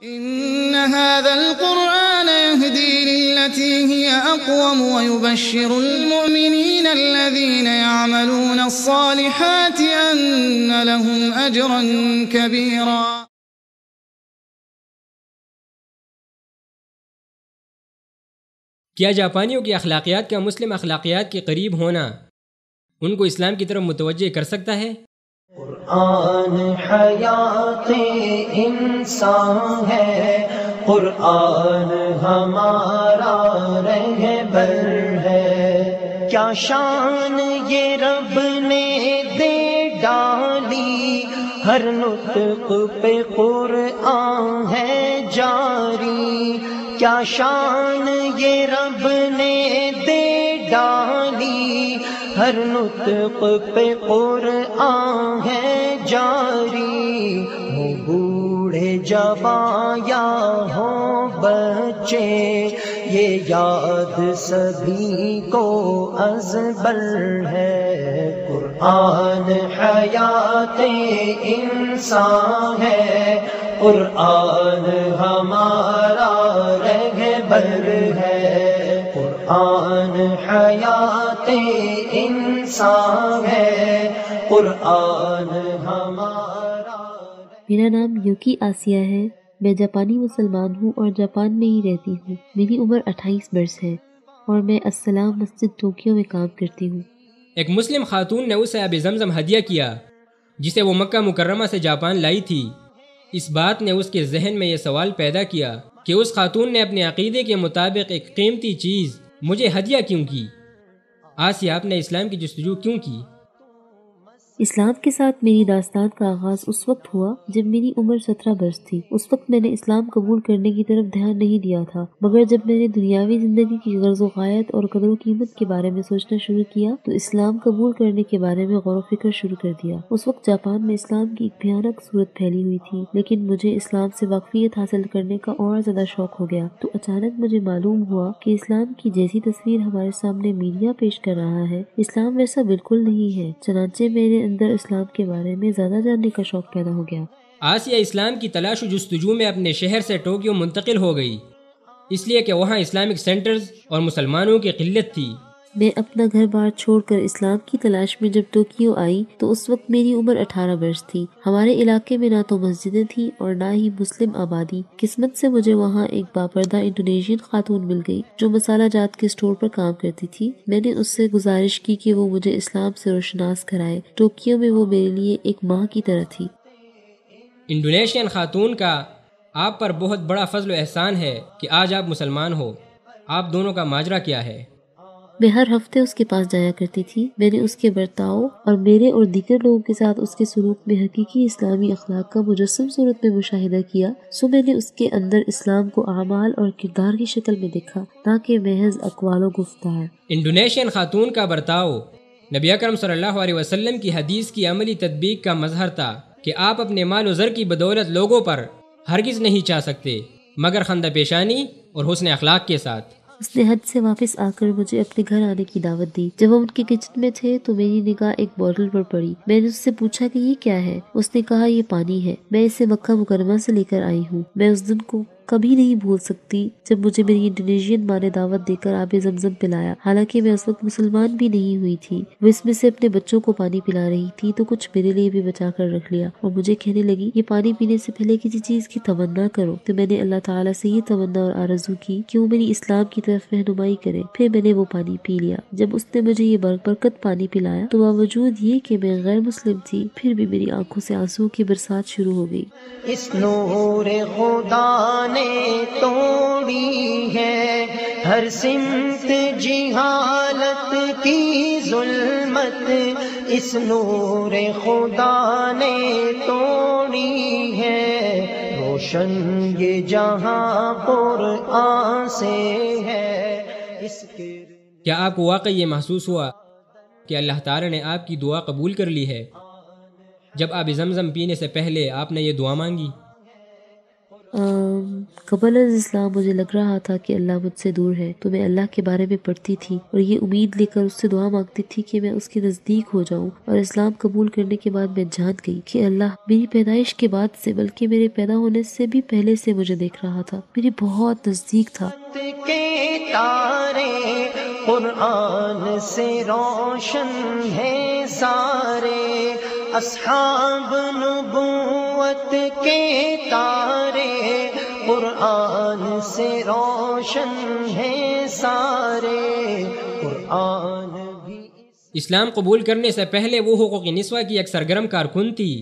إن هذا القرآن يهدي للتي هي أقوم ويبشر المؤمنين الذين يعملون الصالحات أن لهم أجرا كبيرا۔ کیا جاپانیوں کی اخلاقیات کا مسلم اخلاقیات کے قریب ہونا ان کو اسلام کی طرف متوجہ کر سکتا ہے؟ قرآن حیات انسان ہے، قرآن ہمارا رہبر ہے، کیا شان یہ رب نے دے ڈالی، ہر نطق پہ قرآن ہے جاری، کیا شان یہ رب نے دے ڈالی، ہر نطق پہ قرآن ہے جاری، ہو بوڑھے جوان یا ہو بچے، یہ یاد سبھی کو ازبر ہے، قرآن حیات انسان ہے، قرآن ہمارا رہبر ہے، قرآن حیات انسان ہے، قرآن ہمارا۔ میرا نام یوکی آسیہ ہے، میں جاپانی مسلمان ہوں اور جاپان میں ہی رہتی ہوں۔ میری عمر 28 برس ہے اور میں السلام مسجد ٹوکیو میں کام کرتی ہوں۔ ایک مسلم خاتون نے اسے آب زمزم ہدیہ کیا جسے وہ مکہ مکرمہ سے جاپان لائی تھی۔ اس بات نے اس کے ذہن میں یہ سوال پیدا کیا کہ اس خاتون نے اپنے عقیدے کے مطابق ایک قیمتی چیز مجھے ہدیہ کیوں کی؟ آسیہ، آپ نے اسلام کی جستجو کیوں کی؟ اسلام کے ساتھ میری داستان کا آغاز اس وقت ہوا جب میری عمر 17 برس تھی۔ اس وقت میں نے اسلام قبول کرنے کی طرف دھیان نہیں دیا تھا، مگر جب میں نے دنیاوی زندگی کی غرض و غایت اور قدر و قیمت کے بارے میں سوچنا شروع کیا تو اسلام قبول کرنے کے بارے میں غور و فکر شروع کر دیا۔ اس وقت جاپان میں اسلام کی ایک بھیانک صورت پھیلی ہوئی تھی، لیکن مجھے اسلام سے واقفیت حاصل کرنے کا اور زیادہ شوق ہو گیا تو اچانک مجھے معلوم ہوا کہ اسلام کی جیسی تصویر ہمارے سامنے میڈیا پیش کر رہا ہے، اسلام ویسا بالکل نہیں ہے۔ چنانچہ میرے اندر اسلام کے بارے میں زیادہ جاننے کا شوق پیدا ہو گیا۔ آسیہ اسلام کی تلاش و جستجو میں اپنے شہر سے ٹوکیو منتقل ہو گئی، اس لیے کہ وہاں اسلامک سینٹرز اور مسلمانوں کی قلت تھی۔ میں اپنا گھر بار چھوڑ کر اسلام کی تلاش میں جب ٹوکیو آئی تو اس وقت میری عمر 18 برس تھی۔ ہمارے علاقے میں نہ تو مسجدیں تھیں اور نہ ہی مسلم آبادی۔ قسمت سے مجھے وہاں ایک باپردہ انڈونیشین خاتون مل گئی جو مسالہ جات کے اسٹور پر کام کرتی تھی۔ میں نے اس سے گزارش کی کہ وہ مجھے اسلام سے روشناس کرائے۔ ٹوکیو میں وہ میرے لیے ایک ماں کی طرح تھی۔ انڈونیشین خاتون کا آپ پر بہت بڑا فضل و احسان ہے کہ آج آپ مسلمان ہو۔ آپ دونوں کا ماجرا کیا ہے؟ میں ہر ہفتے اس کے پاس جایا کرتی تھی۔ میں نے اس کے برتاؤ اور میرے اور دیگر لوگوں کے ساتھ اس کے سلوک میں حقیقی اسلامی اخلاق کا مجسم صورت میں مشاہدہ کیا، سو میں نے اس کے اندر اسلام کو اعمال اور کردار کی شکل میں دیکھا تاکہ محض اقوال و گفتار۔ انڈونیشین خاتون کا برتاؤ نبی اکرم صلی اللہ علیہ وسلم کی حدیث کی عملی تطبیق کا مظہر تھا کہ آپ اپنے مال و زر کی بدولت لوگوں پر ہرگز نہیں چاہ سکتے مگر خندہ پیشانی اور حسن اخلاق کے ساتھ۔ اس نے حج سے واپس آ کر مجھے اپنے گھر آنے کی دعوت دی۔ جب ہم ان کے کچن میں تھے تو میری نگاہ ایک بوتل پر پڑی۔ میں نے اس سے پوچھا کہ یہ کیا ہے؟ اس نے کہا یہ پانی ہے، میں اسے مکہ مکرمہ سے لے کر آئی ہوں۔ میں اس دن کو کبھی نہیں بھول سکتی جب مجھے میری انڈونیشین ماں نے دعوت دے کر آب زمزم پلایا، حالانکہ میں اس وقت مسلمان بھی نہیں ہوئی تھی۔ وہ اس میں سے اپنے بچوں کو پانی پلا رہی تھی تو کچھ میرے لیے بھی بچا کر رکھ لیا اور مجھے کہنے لگی یہ پانی پینے سے پہلے کسی چیز کی تمنا کرو۔ تو میں نے اللہ تعالیٰ سے یہ تمنا اور آرزو کی کہ وہ میری اسلام کی طرف رہنمائی کرے۔ پھر میں نے وہ پانی پی لیا۔ جب اس نے مجھے یہ برکت پانی پلایا تو باوجود یہ کہ میں غیر مسلم تھی پھر بھی میری آنکھوں سے آنسو کی برسات شروع ہو گئی۔ اس نور خدا نے توڑی ہے ہر سمت جہالت کی ظلمت، اس نور خدا نے توڑی ہے روشن یہ جہاں قرآن سے ہے۔ کیا آپ کو واقعی یہ محسوس ہوا کہ اللہ تعالیٰ نے آپ کی دعا قبول کر لی ہے جب آب زمزم پینے سے پہلے آپ نے یہ دعا مانگی؟ قبل از اسلام مجھے لگ رہا تھا کہ اللہ مجھ سے دور ہے، تو میں اللہ کے بارے میں پڑھتی تھی اور یہ امید لے کر اس سے دعا مانگتی تھی کہ میں اس کے نزدیک ہو جاؤں، اور اسلام قبول کرنے کے بعد میں جان گئی کہ اللہ میری پیدائش کے بعد سے بلکہ میرے پیدا ہونے سے بھی پہلے سے مجھے دیکھ رہا تھا، میری بہت نزدیک تھا۔ کے تارے قرآن سے روشن ہیں سارے، اصحاب نبوت کے تارے قرآن سے روشن ہیں سارے، قرآن بھی۔ اسلام قبول کرنے سے پہلے وہ حقوق نسواں کی ایک سرگرم کارکن تھی،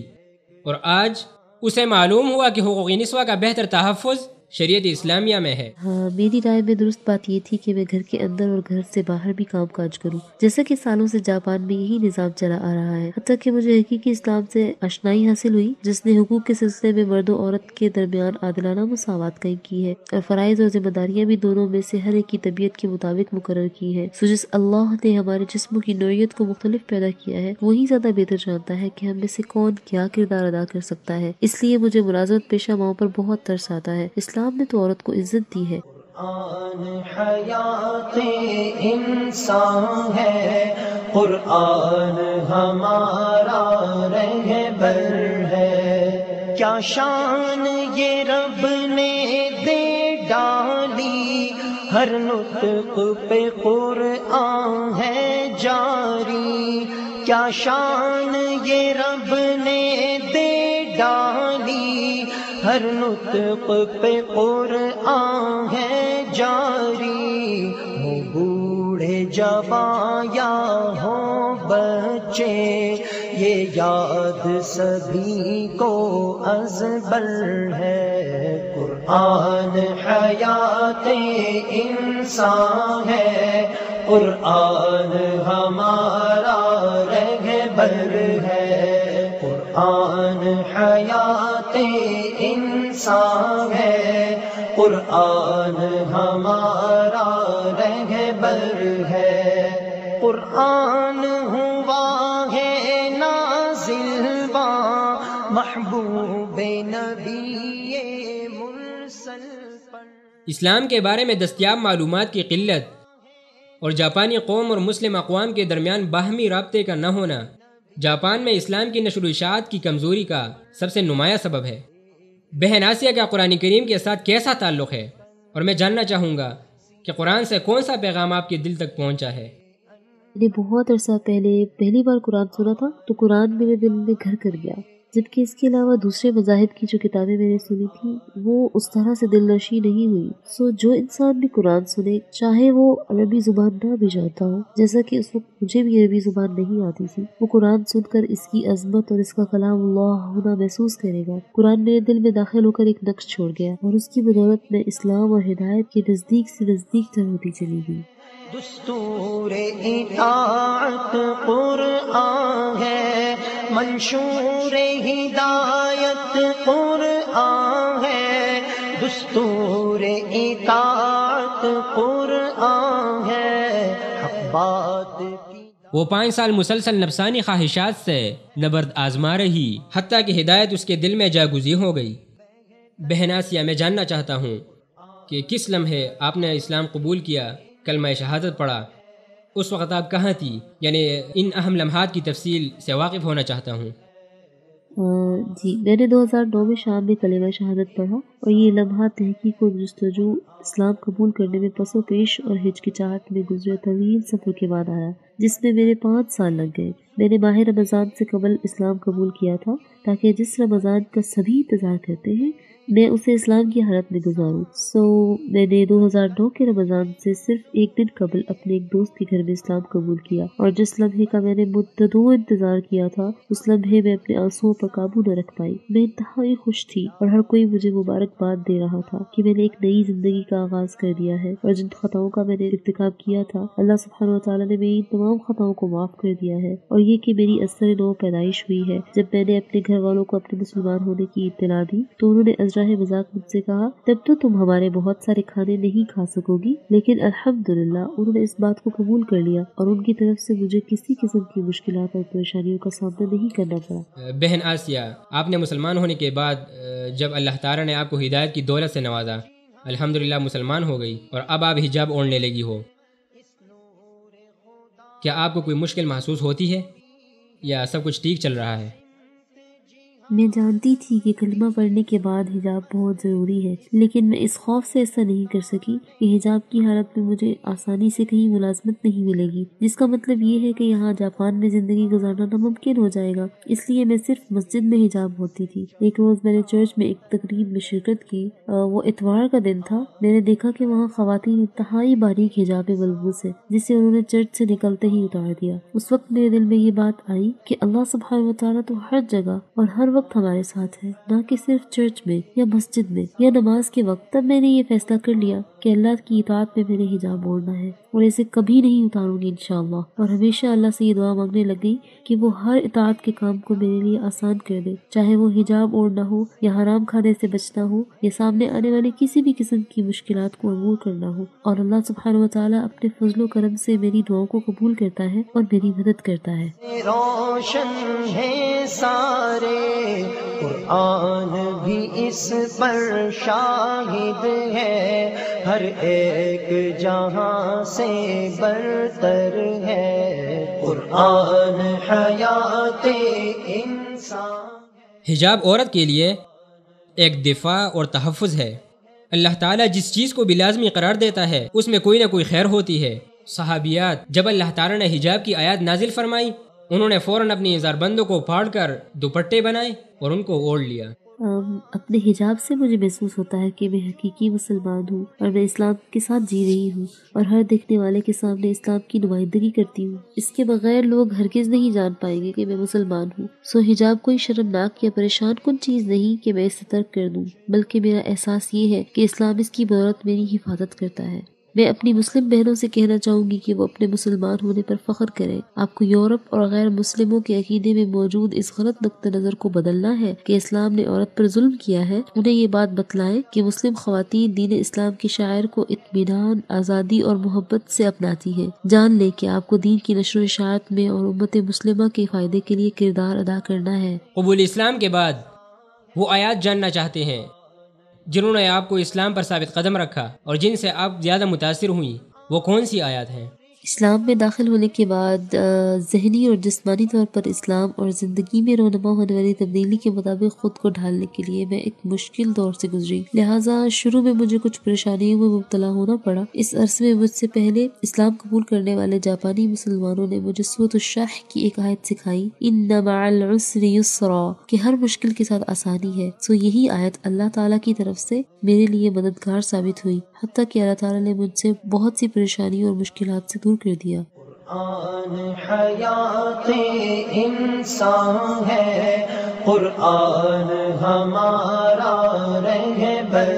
اور آج اسے معلوم ہوا کہ حقوق نسواں کا بہتر تحفظ شریعت اسلامیہ میں ہے۔ ہاں، میری رائے میں درست بات یہ تھی کہ میں گھر کے اندر اور گھر سے باہر بھی کام کاج کروں، جیسا کہ سالوں سے جاپان میں یہی نظام چلا آ رہا ہے، حتیٰ کہ مجھے حقیقی اسلام سے آشنائی حاصل ہوئی جس نے حقوق کے سلسلے میں مرد و عورت کے درمیان عادلانہ مساوات قائم کی ہے، اور فرائض اور ذمہ داریاں بھی دونوں میں سے ہر ایک کی طبیعت کے مطابق مقرر کی ہے۔ سو جس اللہ نے ہمارے جسموں کی نوعیت کو مختلف پیدا کیا ہے، وہی زیادہ بہتر جانتا ہے کہ ہم میں سے کون کیا کردار ادا کر سکتا ہے، اس لیے مجھے ملازمت پیشہ ماؤں پر بہت ترس آتا ہے۔ اسلام نے تو عورت کو عزت دی ہے۔ قرآن حیات انسان ہے، قرآن ہمارا رہبر ہے، کیا شان یہ رب نے دے ڈالی، ہر نطق پہ قرآن ہے جاری، کیا شان یہ رب نے دے ڈالی، ہر نطق پہ قرآن ہے جاری، ہو بوڑھے جوان یا ہو بچے، یہ یاد سبھی کو ازبر ہے، قرآن حیات انسان ہے، قرآن ہمارا رہبر ہے، قرآن حیات انسان ہے، قرآن ہمارا رہبر ہے، قرآن ہوا ہے نازل محبوب نبی مرسل پر۔ اسلام کے بارے میں دستیاب معلومات کی قلت اور جاپانی قوم اور مسلم اقوام کے درمیان باہمی رابطے کا نہ ہونا جاپان میں اسلام کی نشر و اشاعت کی کمزوری کا سب سے نمایاں سبب ہے۔ بہن آسیہ کا قرآن کریم کے ساتھ کیسا تعلق ہے، اور میں جاننا چاہوں گا کہ قرآن سے کون سا پیغام آپ کے دل تک پہنچا ہے؟ میں نے بہت عرصہ پہلی بار قرآن سنا تھا تو قرآن میرے دل میں گھر کر گیا، جبکہ اس کے علاوہ دوسرے مذاہب کی جو کتابیں میں نے سنی تھی وہ اس طرح سے دل نشیں نہیں ہوئی۔ سو جو انسان بھی قرآن سنے، چاہے وہ عربی زبان نہ بھی جانتا ہو، جیسا کہ اس وقت مجھے بھی عربی زبان نہیں آتی تھی، وہ قرآن سن کر اس کی عظمت اور اس کا کلام اللہ ہونا محسوس کرے گا۔ قرآن میرے دل میں داخل ہو کر ایک نقش چھوڑ گیا، اور اس کی بدولت میں اسلام اور ہدایت کے نزدیک سے نزدیک تر ہوتی چلی گئی۔ دستور اطاعت قرآن ہے، منشور ہدایت قرآن ہے، دستور اطاعت قرآن ہے، حق بات کی۔ وہ 5 سال مسلسل نفسانی خواہشات سے نبرد آزما رہی، حتیٰ کہ ہدایت اس کے دل میں جاگزی ہو گئی۔ بہن آسیہ، میں جاننا چاہتا ہوں کہ کس لمحے آپ نے اسلام قبول کیا، کلمہ شہادت پڑھا، اس وقت آپ کہاں تھی؟ یعنی ان اہم لمحات کی تفصیل سے واقف ہونا چاہتا ہوں۔ جی، میں نے 2009 میں شام میں کلمہ شہادت پڑھا، اور یہ لمحات تحقیق و جستجو اسلام قبول کرنے میں پس و پیش اور ہچکچاہٹ میں گزرے طویل سفر کے بعد آیا، جس میں میرے 5 سال لگ گئے۔ میں نے ماہ رمضان سے قبل اسلام قبول کیا تھا تاکہ جس رمضان کا سبھی انتظار کرتے ہیں میں اسے اسلام کی حالت میں گزاروں۔ میں نے 2009 کے رمضان سے صرف ایک دن قبل اپنے ایک دوست کے گھر میں اسلام قبول کیا، اور جس لمحے کا میں نے مدتوں انتظار کیا تھا اس لمحے میں اپنے آنسوؤں پر قابو نہ رکھ پائی۔ میں انتہائی خوش تھی، اور ہر کوئی مجھے مبارکباد دے رہا تھا کہ میں نے ایک نئی زندگی کا آغاز کر دیا ہے، اور جن خطاؤں کا میں نے ارتکاب کیا تھا اللہ سبحانہ وتعالیٰ نے میری تمام خطاؤں کو معاف کر دیا ہے، اور یہ کہ میری اثر نو پیدائش ہوئی ہے۔ جب میں نے اپنے گھر والوں کو اپنے مسلمان ہونے کی اطلاع دی تو انہوں نے چاہے مذاق مجھ سے کہا تب تو تم ہمارے بہت سارے کھانے نہیں کھا سکو گی، لیکن الحمدللہ انہوں نے اس بات کو قبول کر لیا اور ان کی طرف سے مجھے کسی قسم کی مشکلات اور پریشانیوں کا سامنا نہیں کرنا پڑا۔ بہن آسیہ، آپ نے مسلمان ہونے کے بعد جب اللہ تعالیٰ نے آپ کو ہدایت کی دولت سے نوازا، الحمدللہ مسلمان ہو گئی اور اب آپ حجاب اوڑھنے لگی ہو، کیا آپ کو کوئی مشکل محسوس ہوتی ہے یا سب کچھ ٹھیک چل رہا ہے؟ میں جانتی تھی کہ کلمہ پڑھنے کے بعد حجاب بہت ضروری ہے، لیکن میں اس خوف سے ایسا نہیں کر سکی کہ حجاب کی حالت میں مجھے آسانی سے کہیں ملازمت نہیں ملے گی، جس کا مطلب یہ ہے کہ یہاں جاپان میں زندگی گزارنا ناممکن ہو جائے گا۔ اس لیے میں صرف مسجد میں حجاب ہوتی تھی۔ ایک روز میں نے چرچ میں ایک تقریب میں شرکت کی، وہ اتوار کا دن تھا۔ میں نے دیکھا کہ وہاں خواتین انتہائی باریک حجاب ملبوس ہے، جسے انہوں نے چرچ سے نکلتے ہی اتار دیا۔ اس وقت میرے دل میں یہ بات آئی کہ اللہ سبحانہ و تعالیٰ تو ہر جگہ اور ہر وقت ہمارے ساتھ ہے، نہ کہ صرف چرچ میں یا مسجد میں یا نماز کے وقت۔ تب میں نے یہ فیصلہ کر لیا کہ اللہ کی اطاعت میں میرے حجاب اوڑھنا ہے اور اسے کبھی نہیں اتاروں گی انشاءاللہ، اور ہمیشہ اللہ سے یہ دعا مانگنے لگ گئی کہ وہ ہر اطاعت کے کام کو میرے لیے آسان کر دے، چاہے وہ حجاب اوڑھنا ہو یا حرام کھانے سے بچنا ہو یا سامنے آنے والی کسی بھی قسم کی مشکلات کو عبور کرنا ہو۔ اور اللہ سبحانہ و تعالیٰ اپنے فضل و کرم سے میری دعاؤں کو قبول کرتا ہے اور میری مدد کرتا ہے۔ روشن ہے سارے قرآن بھی اس پر شاہد ہے، ہر ایک جہاں سے برتر ہے، قرآن حیات انسان۔ حجاب عورت کے لیے ایک دفاع اور تحفظ ہے۔ اللہ تعالیٰ جس چیز کو بھی لازمی قرار دیتا ہے اس میں کوئی نہ کوئی خیر ہوتی ہے۔ صحابیات جب اللہ تعالیٰ نے حجاب کی آیات نازل فرمائی، انہوں نے فوراً اپنی ازار بندوں کو پھاڑ کر دوپٹے بنائے اور ان کو اوڑھ لیا۔ اپنے حجاب سے مجھے محسوس ہوتا ہے کہ میں حقیقی مسلمان ہوں اور میں اسلام کے ساتھ جی رہی ہوں اور ہر دیکھنے والے کے سامنے اسلام کی نمائندگی کرتی ہوں۔ اس کے بغیر لوگ ہرگز نہیں جان پائیں گے کہ میں مسلمان ہوں۔ سو حجاب کوئی شرمناک یا پریشان کن چیز نہیں کہ میں اسے ترک کر دوں، بلکہ میرا احساس یہ ہے کہ اسلام اس کی بدولت میری حفاظت کرتا ہے۔ میں اپنی مسلم بہنوں سے کہنا چاہوں گی کہ وہ اپنے مسلمان ہونے پر فخر کریں۔ آپ کو یورپ اور غیر مسلموں کے عقیدے میں موجود اس غلط نقطہ نظر کو بدلنا ہے کہ اسلام نے عورت پر ظلم کیا ہے۔ انہیں یہ بات بتلائیں کہ مسلم خواتین دین اسلام کے شاعر کو اطمینان، آزادی اور محبت سے اپناتی ہیں۔ جان لیں کہ آپ کو دین کی نشر و اشاعت میں اور امت مسلمہ کے فائدے کے لیے کردار ادا کرنا ہے۔ قبول اسلام کے بعد وہ آیات جاننا چاہتے ہیں جنہوں نے آپ کو اسلام پر ثابت قدم رکھا اور جن سے آپ زیادہ متاثر ہوئیں، وہ کون سی آیات ہیں؟ اسلام میں داخل ہونے کے بعد ذہنی اور جسمانی طور پر اسلام اور زندگی میں رونما ہونے والی تبدیلی کے مطابق خود کو ڈھالنے کے لیے میں ایک مشکل دور سے گزری، لہٰذا شروع میں مجھے کچھ پریشانیوں میں مبتلا ہونا پڑا۔ اس عرصے میں مجھ سے پہلے اسلام قبول کرنے والے جاپانی مسلمانوں نے مجھے سورۃ الشرح کی ایک آیت سکھائی، ان مع العسر یسرا، کہ ہر مشکل کے ساتھ آسانی ہے۔ سو یہی آیت اللہ تعالیٰ کی طرف سے میرے لیے مددگار ثابت ہوئی، حتیٰ کہ اللہ تعالیٰ نے مجھ سے بہت سی پریشانیوں اور مشکلات سے دور کر دیا۔ قرآن حیات انسان ہے، قرآن ہمارا رہبر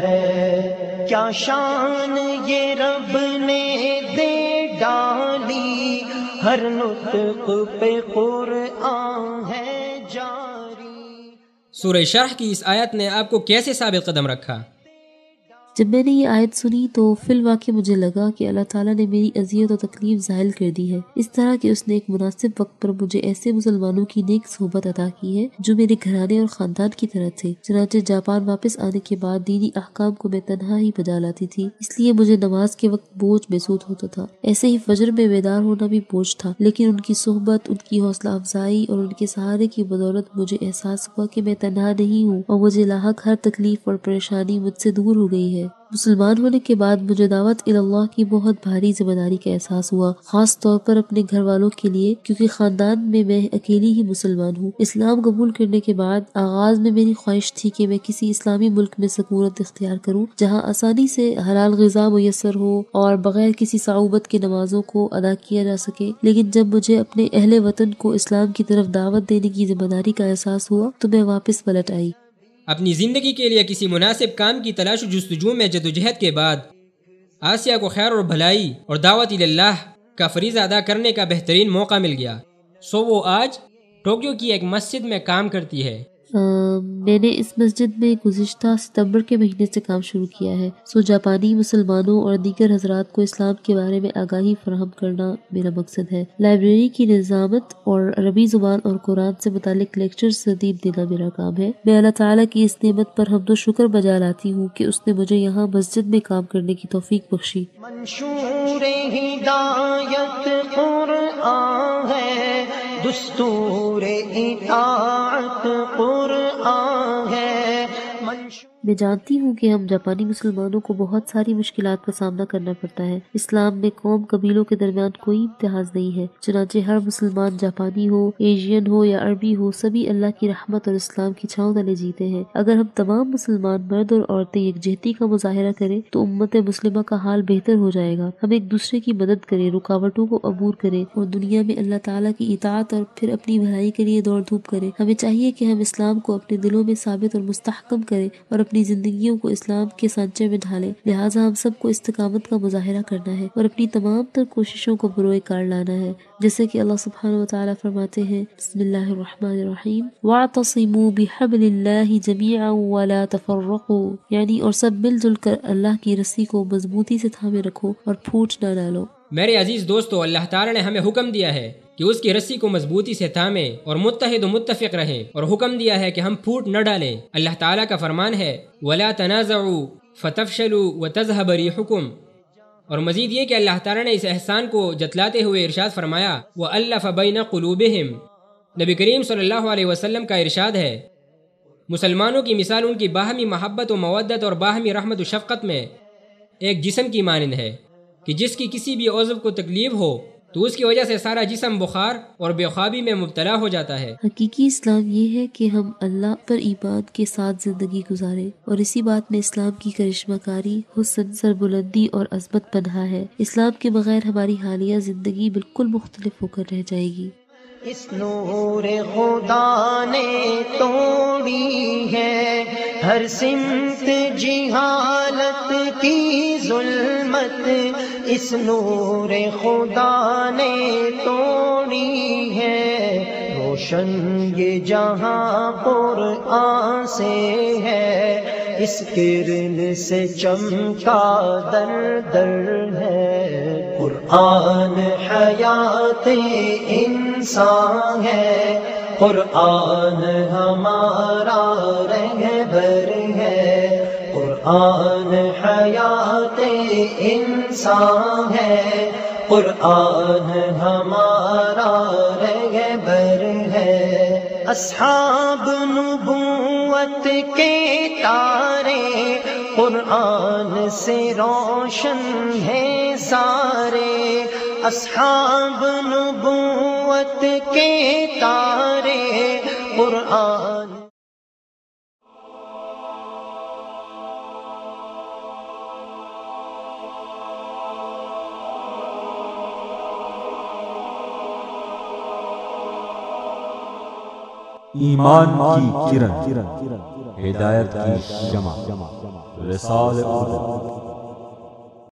ہے، کیا شان یہ رب نے دے ڈالی، ہر نطق پہ قرآن ہے جاری۔ سورہ شرح کی اس آیت نے آپ کو کیسے ثابت قدم رکھا؟ جب میں نے یہ آیت سنی تو فی الواقع مجھے لگا کہ اللہ تعالیٰ نے میری اذیت و تکلیف ظاہر کر دی ہے، اس طرح کہ اس نے ایک مناسب وقت پر مجھے ایسے مسلمانوں کی نیک صحبت عطا کی ہے جو میرے گھرانے اور خاندان کی طرح تھے۔ چنانچہ جاپان واپس آنے کے بعد دینی احکام کو میں تنہا ہی بجا لاتی تھی، اس لیے مجھے نماز کے وقت بوجھ محسوس ہوتا تھا۔ ایسے ہی فجر میں بیدار ہونا بھی بوجھ تھا، لیکن ان کی صحبت، ان کی حوصلہ افزائی اور ان کے سہارے کی بدولت مجھے احساس ہوا کہ میں تنہا نہیں ہوں اور مجھے لاحق ہر تکلیف اور پریشانی مجھ سے دور ہو گئی ہے۔ مسلمان ہونے کے بعد مجھے دعوت اللہ کی بہت بھاری ذمہ داری کا احساس ہوا، خاص طور پر اپنے گھر والوں کے لیے، کیونکہ خاندان میں اکیلی ہی مسلمان ہوں۔ اسلام قبول کرنے کے بعد آغاز میں میری خواہش تھی کہ میں کسی اسلامی ملک میں سکونت اختیار کروں جہاں آسانی سے حلال غذا میسر ہو اور بغیر کسی صعوبت کے نمازوں کو ادا کیا جا سکے، لیکن جب مجھے اپنے اہل وطن کو اسلام کی طرف دعوت دینے کی ذمہ داری کا احساس ہوا تو میں واپس پلٹ آئی۔ اپنی زندگی کے لیے کسی مناسب کام کی تلاش و جستجو میں جدوجہد کے بعد آسیہ کو خیر اور بھلائی اور دعوت اللہ کا فریضہ ادا کرنے کا بہترین موقع مل گیا۔ سو وہ آج ٹوکیو کی ایک مسجد میں کام کرتی ہے۔ میں نے اس مسجد میں گزشتہ ستمبر کے مہینے سے کام شروع کیا ہے، جاپانی مسلمانوں اور دیگر حضرات کو اسلام کے بارے میں آگاہی فراہم کرنا میرا مقصد ہے۔ لائبریری کی نظامت اور عربی زبان اور قرآن سے متعلق لیکچر ترتیب دینا میرا کام ہے۔ میں اللہ تعالیٰ کی اس نعمت پر حمد و شکر بجا لاتی ہوں کہ اس نے مجھے یہاں مسجد میں کام کرنے کی توفیق بخشی۔ منشور ہدایت قرآن ہے، دستور اطاعت قرآن ہے۔ میں جانتی ہوں کہ ہم جاپانی مسلمانوں کو بہت ساری مشکلات کا سامنا کرنا پڑتا ہے۔ اسلام میں قوم قبیلوں کے درمیان کوئی امتیاز نہیں ہے، چنانچہ ہر مسلمان جاپانی ہو، ایشین ہو یا عربی ہو، سبھی اللہ کی رحمت اور اسلام کی چھاؤں تلے جیتے ہیں۔ اگر ہم تمام مسلمان مرد اور عورتیں یکجہتی کا مظاہرہ کریں تو امت مسلمہ کا حال بہتر ہو جائے گا۔ ہم ایک دوسرے کی مدد کریں، رکاوٹوں کو عبور کریں اور دنیا میں اللہ تعالیٰ کی اطاعت اور پھر اپنی بھلائی کے لیے دوڑ دھوپ کریں۔ ہمیں چاہیے کہ ہم اسلام کو اپنے دلوں میں ثابت اور مستحکم کریں اور اپنی زندگیوں کو اسلام کے سانچے میں ڈھالیں۔ لہٰذا ہم سب کو استقامت کا مظاہرہ کرنا ہے اور اپنی تمام تر کوششوں کو بروئے کار لانا ہے، جیسے کہ اللہ سبحانہ وتعالیٰ فرماتے ہیں، بسم اللہ الرحمن الرحیم، وَاعْتَصِمُوا بِحَبْلِ اللَّهِ جَمِيعًا وَلَا تَفَرَّقُوا، یعنی اور سب مل جل کر اللہ کی رسی کو مضبوطی سے تھامے رکھو اور پھوٹ نہ ڈالو۔ میرے عزیز دوستو، اللہ تعالیٰ نے ہمیں حکم دیا ہے کہ اس کی رسی کو مضبوطی سے تھامیں اور متحد و متفق رہیں، اور حکم دیا ہے کہ ہم پھوٹ نہ ڈالیں۔ اللہ تعالیٰ کا فرمان ہے وَلَا تَنَازَعُوا فَتَفْشَلُوا وَتَذْهَبَ رِيحُكُمْ، اور مزید یہ کہ اللہ تعالیٰ نے اس احسان کو جتلاتے ہوئے ارشاد فرمایا وَأَلَّفَ بَيْنَ قُلُوبِهِمْ۔ نبی کریم صلی اللہ علیہ وسلم کا ارشاد ہے، مسلمانوں کی مثال ان کی باہمی محبت و مودت اور باہمی رحمت و شفقت میں ایک جسم کی مانند ہے کہ جس کی کسی بھی عضو کو تکلیف ہو تو اس کی وجہ سے سارا جسم بخار اور بے خوابی میں مبتلا ہو جاتا ہے۔ حقیقی اسلام یہ ہے کہ ہم اللہ پر ایمان کے ساتھ زندگی گزاریں، اور اسی بات میں اسلام کی کرشمہ کاری، حسن، سربلندی اور عظمت پنہا ہے۔ اسلام کے بغیر ہماری حالیہ زندگی بالکل مختلف ہو کر رہ جائے گی۔ اس نور خدا نے توڑی ہے ہر سمت جہالت کی ظلمت، اس نور خدا نے توڑی ہے روشن یہ جہاں قرآن سے ہے، اس کرن سے چمکا در در ہے، قرآن حیات انسان ہے، قرآن ہمارا رہبر ہے، قرآن حیات انسان ہے، قرآن ہمارا رہبر ہے۔ اصحاب نبوت کے تارے قرآن سے روشن ہیں سارے، اصحاب نبوت کے تارے قرآن۔ ایمان کی کرن، ہدایت کی شمع، رسال اردو۔